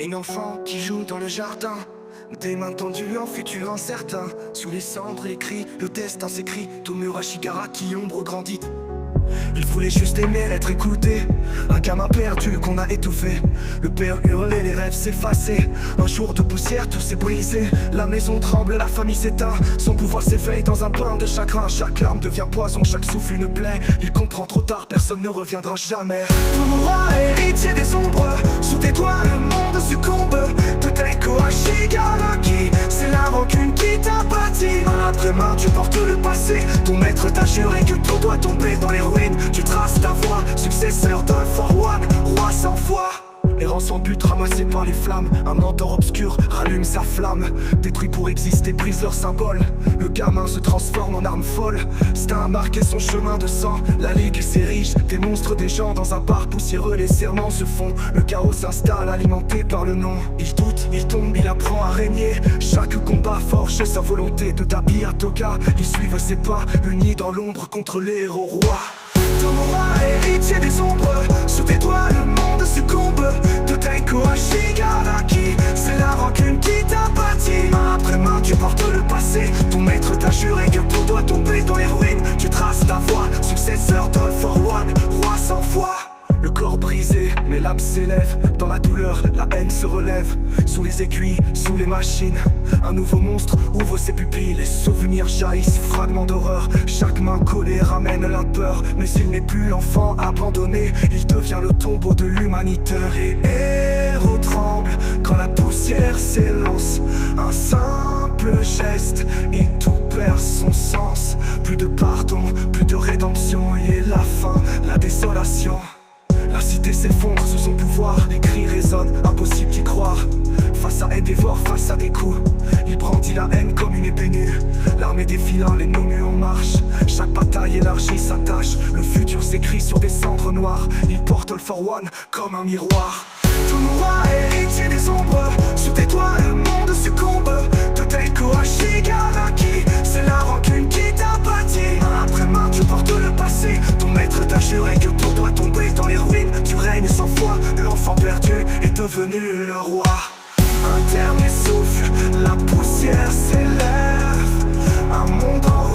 Un enfant qui joue dans le jardin, des mains tendues en futur incertain. Sous les cendres écrit, le destin s'écrit. Tomura Shigaraki, ombre grandit. Il voulait juste aimer, être écouté. Un gamin perdu qu'on a étouffé. Le père hurlait, les rêves s'effaçaient. Un jour de poussière, tout s'est brisé. La maison tremble, la famille s'éteint. Son pouvoir s'éveille dans un bain de chagrin. Chaque larme devient poison, chaque souffle une plaie. Il comprend trop tard, personne ne reviendra jamais. Tomura, héritier des ombres, sous tes doigts le monde succombe. Toteko Shigaraki, c'est la rancune qui t'a bâti. Main après main, tu portes le passé. Ton maître t'a juré que tout doit tomber dans les ruines. Tu traces ta voie, successeur d'un For One, roi sans foi. Errant sans but, ramassé par les flammes. Un mentor obscur rallume sa flamme. Détruit pour exister, brise leur symbole. Le gamin se transforme en arme folle. Stain a marqué son chemin de sang. La ligue s'érige, des monstres, des gens dans un bar poussiéreux. Les serments se font, le chaos s'installe, alimenté par le nom. Il doute, il tombe, il apprend à régner. Chaque combat forge sa volonté. De Tabi à Toga, ils suivent ses pas, unis dans l'ombre contre les héros rois. Tomura, héritier des ombres, sous tes doigts le monde succombe. Toteko Shigaraki, c'est la rancune qui t'a bâti. Main après main, tu portes le passé. Ton maître t'a juré que tout doit tomber dans les ruines. Tu traces ta voie, successeur d'un For One, roi sans foi. Le corps brisé, mais l'âme s'élève. Dans la douleur, la haine se relève. Sous les aiguilles, sous les machines, un nouveau monstre ouvre ses pupilles. Les souvenirs jaillissent, fragments d'horreur. Chaque main collée ramène la peur. Mais il n'est plus l'enfant abandonné, il devient le tombeau de l'humanité. Et héros tremble quand la poussière s'élance. Un simple geste et tout perd son sens. Plus de pardon, plus de rédemption. Et la fin, la désolation. La cité s'effondre sous son pouvoir, les cris résonnent, impossible d'y croire. Face à un dévore, face à des coups, il brandit la haine comme une épée nue. L'armée défilant, les nommés en marche. Chaque bataille élargit sa tâche. Le futur s'écrit sur des cendres noires. Il porte le For One comme un miroir. Tomura, héritier des ombres, sous tes doigts le monde succombe. Toteko Shigaraki, c'est la rancune qui t'a bâti. Main après main, tu portes le passé. Ton maître t'a juré que tout doit tomber dans les ruines. Tu règnes sans foi, l'enfant perdu est devenu le roi. Un dernier souffle, la poussière s'élève. Un monde en